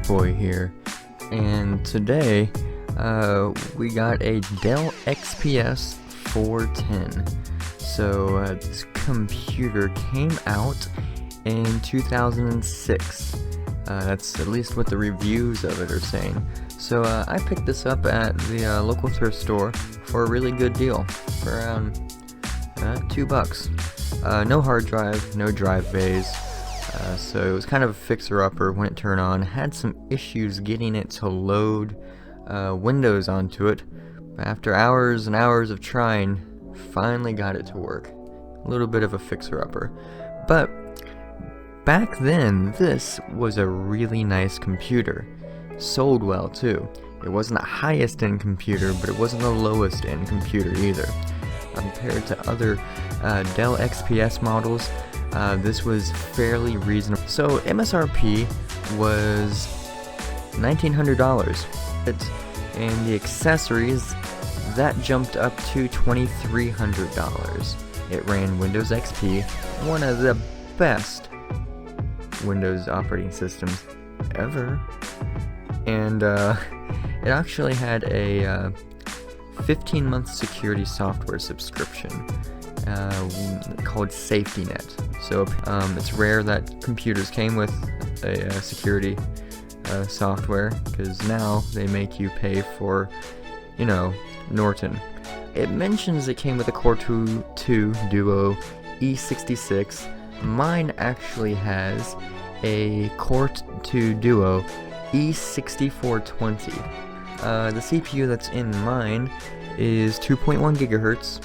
Boy here, and today we got a Dell XPS 410. So this computer came out in 2006. That's at least what the reviews of it are saying. So I picked this up at the local thrift store for a really good deal, for around $2. No hard drive, no drive bays. So it was kind of a fixer-upper when it turned on. Had some issues getting it to load Windows onto it. But after hours and hours of trying, finally got it to work. A little bit of a fixer-upper. But back then, this was a really nice computer. Sold well too. It wasn't the highest end computer, but it wasn't the lowest end computer either. Compared to other Dell XPS models, this was fairly reasonable. So MSRP was $1,900. And the accessories, that jumped up to $2,300. It ran Windows XP, one of the best Windows operating systems ever. And it actually had a 15-month security software subscription called Safety Net. So it's rare that computers came with a security software, because now they make you pay for, Norton. It mentions it came with a Core 2 Duo E66. Mine actually has a Core 2 Duo E6420. The CPU that's in mine is 2.1 gigahertz,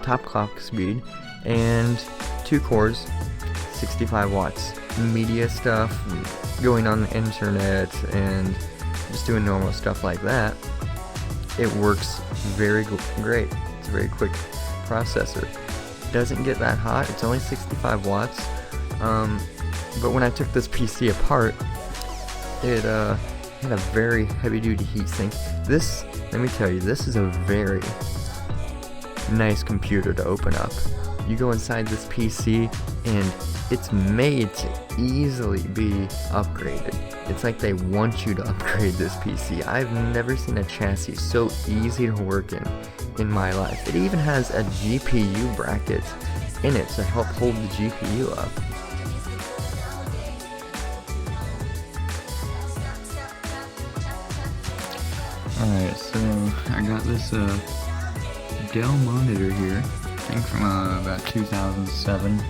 top clock speed, and 2 cores, 65 watts. Media stuff, going on the internet, and just doing normal stuff like that. It works very great. It's a very quick processor. Doesn't get that hot. It's only 65 watts. But when I took this PC apart, it had a very heavy-duty heatsink. This, let me tell you, this is a very nice computer to open up. You go inside this PC, and it's made to easily be upgraded. It's like they want you to upgrade this PC. I've never seen a chassis so easy to work in my life. It even has a GPU bracket in it to help hold the GPU up. Alright, so I got this Dell monitor here, I think from about 2007.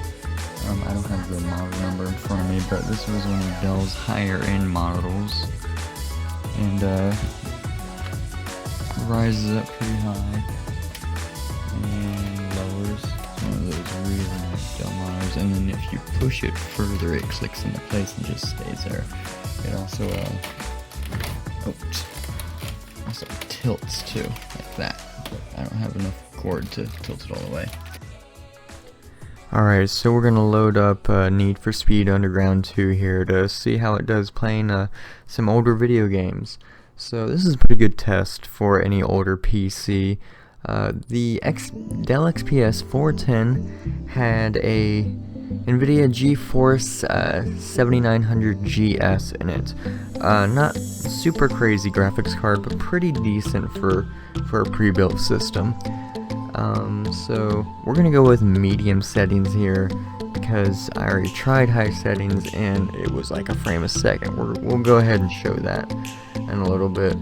I don't have the model number in front of me, but this was one of Dell's higher end models. And rises up pretty high and lowers. It's one of those really nice Dell monitors. And then if you push it further, it clicks into place and just stays there. It also tilts too, like that. But I don't have enough cord to tilt it all the way. Alright, so we're gonna load up Need for Speed Underground 2 here to see how it does playing some older video games. So this is a pretty good test for any older PC. The Dell XPS 410 had a NVIDIA GeForce 7900 GS in it. Not super crazy graphics card, but pretty decent for a pre-built system. So we're gonna go with medium settings here, because I already tried high settings and it was like a frame a second. We'll go ahead and show that in a little bit.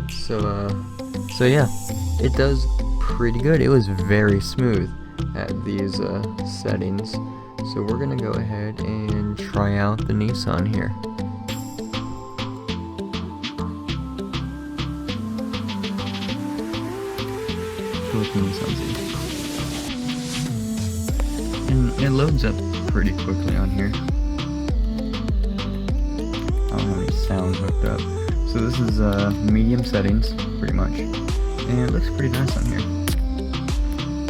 So yeah, it does pretty good. It was very smooth at these settings. So we're gonna go ahead and try out the Nissan here. And it loads up pretty quickly on here. I don't have any sound hooked up. So this is medium settings, pretty much. And it looks pretty nice on here.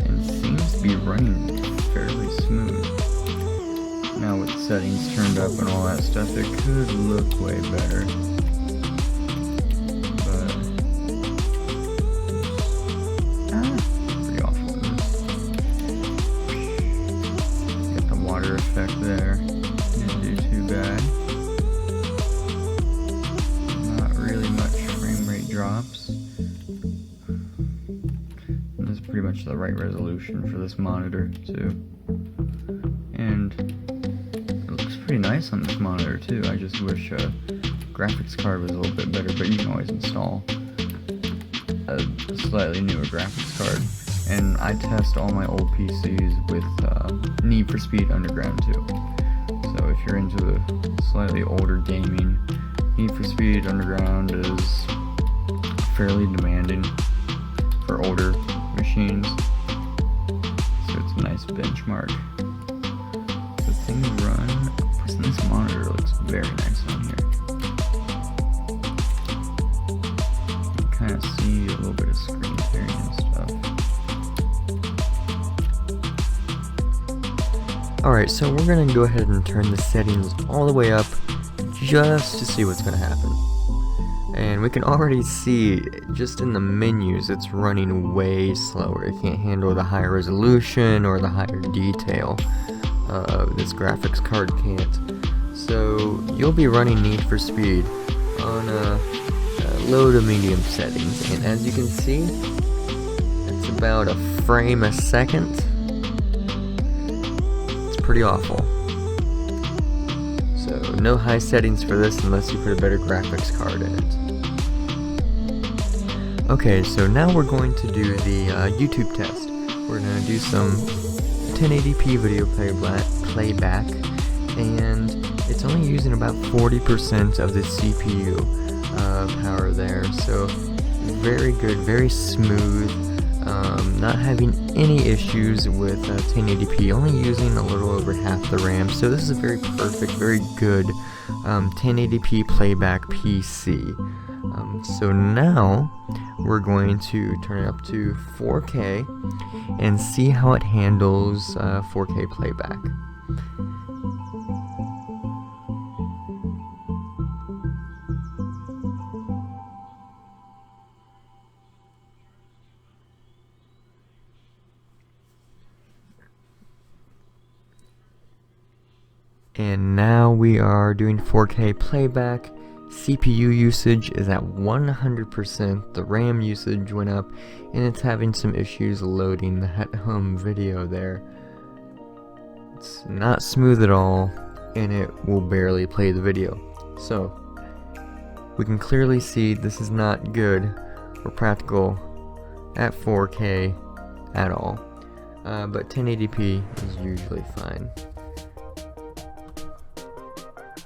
And it seems to be running fairly smooth. Now with the settings turned up and all that stuff, it could look way better. Effect there. Didn't do too bad. much the right resolution for this monitor too. And it looks pretty nice on this monitor too. I just wish graphics card was a little bit better, but you can always install a slightly newer graphics card. And I test all my old PCs with Need for Speed Underground too. So if you're into the slightly older gaming, Need for Speed Underground is fairly demanding for older machines. So it's a nice benchmark. The things run. This monitor looks very nice on here. You can kind of see a little bit of screen tearing and stuff. Alright, so we're going to go ahead and turn the settings all the way up just to see what's going to happen. And we can already see, just in the menus, it's running way slower. It can't handle the higher resolution or the higher detail. This graphics card can't. So you'll be running Need for Speed on low to medium settings. And as you can see, it's about a frame a second. It's pretty awful. So no high settings for this unless you put a better graphics card in it. Okay, so now we're going to do the YouTube test. We're going to do some 1080p video playback, and it's only using about 40% of the CPU power there, so very good, very smooth, not having any issues with 1080p, only using a little over half the RAM, so this is a very perfect, very good 1080p playback PC. So now we're going to turn it up to 4K and see how it handles 4K playback. And now we are doing 4K playback. CPU usage is at 100%, the RAM usage went up, and it's having some issues loading that home video there. It's not smooth at all, and it will barely play the video. So, we can clearly see this is not good or practical at 4K at all, but 1080p is usually fine.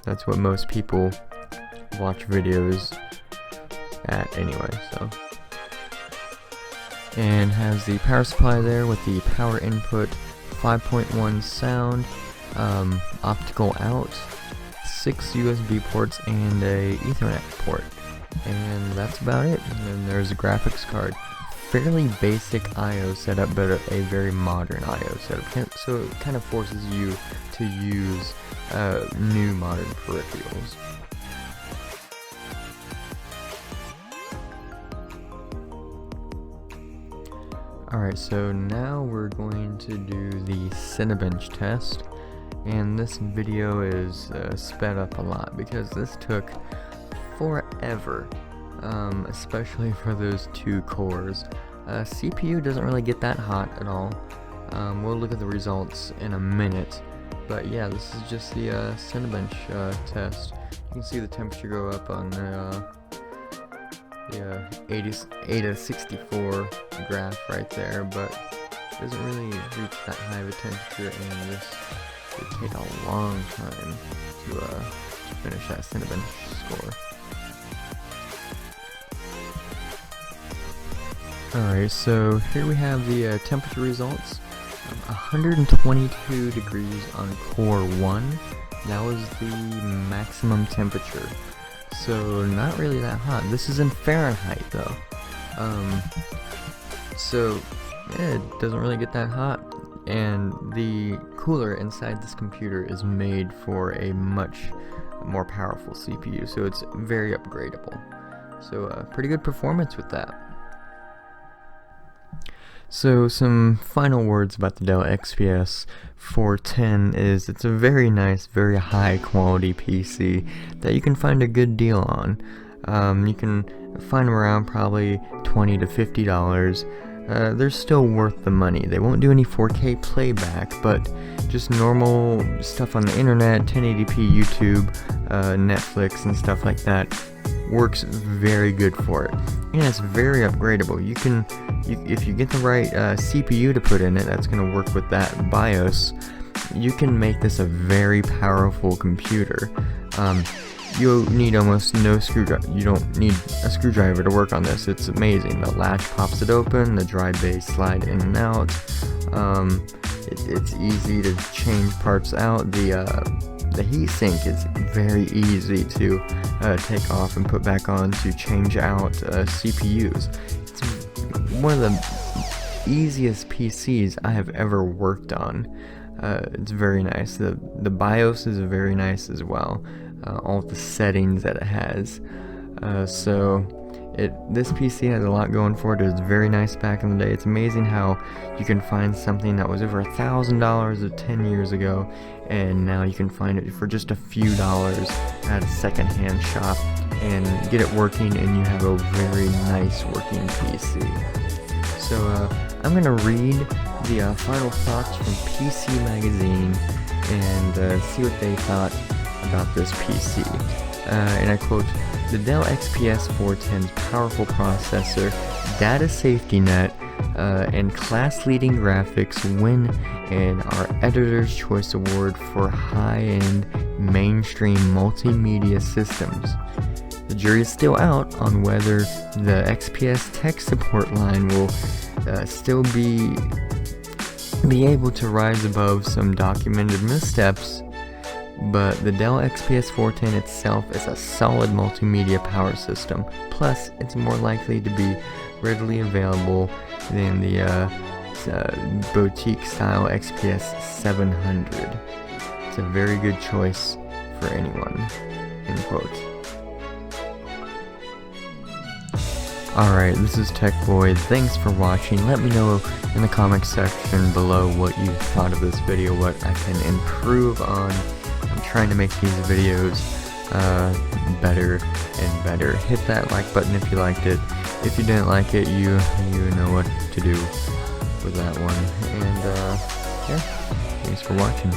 That's what most people watch videos at anyway, so. And has the power supply there with the power input, 5.1 sound, optical out, 6 USB ports, and a Ethernet port. And that's about it. And then there's a graphics card. Fairly basic I/O setup, but a very modern I/O setup. So it kind of forces you to use new modern peripherals. Alright, so now we're going to do the Cinebench test, and this video is sped up a lot because this took forever, especially for those 2 cores. CPU doesn't really get that hot at all. We'll look at the results in a minute, but yeah, this is just the Cinebench test. You can see the temperature go up on the 80 to 64 graph right there, but it doesn't really reach that high of a temperature, and this would take a long time to finish that Cinebench score. Alright, so here we have the temperature results. 122 degrees on core 1. That was the maximum temperature. So not really that hot. This is in Fahrenheit though. So yeah, it doesn't really get that hot. And the cooler inside this computer is made for a much more powerful CPU, so it's very upgradable. So pretty good performance with that. So some final words about the Dell XPS 410 is it's a very nice, very high quality PC that you can find a good deal on. You can find them around probably $20 to $50. they're still worth the money. They won't do any 4K playback, but just normal stuff on the internet, 1080p YouTube, Netflix and stuff like that works very good for it. And it's very upgradable. If you get the right CPU to put in it, that's going to work with that BIOS, you can make this a very powerful computer. You need almost no screwdriver. You don't need a screwdriver to work on this. It's amazing. The latch pops it open, the drive bays slide in and out. It's easy to change parts out. The heatsink is very easy to take off and put back on to change out CPUs. It's one of the easiest PCs I have ever worked on. It's very nice. The BIOS is very nice as well. All the settings that it has. This PC has a lot going for it. It was very nice back in the day. It's amazing how you can find something that was over $1,000 10 years ago, and now you can find it for just a few dollars at a secondhand shop and get it working, and you have a very nice working PC. So I'm gonna read the final thoughts from PC Magazine and see what they thought about this PC. And I quote, "The Dell XPS 410's powerful processor, data safety net, and class-leading graphics win our Editor's Choice Award for high-end mainstream multimedia systems. The jury is still out on whether the XPS tech support line will still be able to rise above some documented missteps, but the Dell XPS 410 itself is a solid multimedia power system. Plus, it's more likely to be readily available than the boutique-style XPS 700. It's a very good choice for anyone." End quote. Alright, this is Tech Boy. Thanks for watching. Let me know in the comments section below what you thought of this video, what I can improve on. I'm trying to make these videos better and better. Hit that like button if you liked it. If you didn't like it, you know what to do with that one. And yeah, thanks for watching.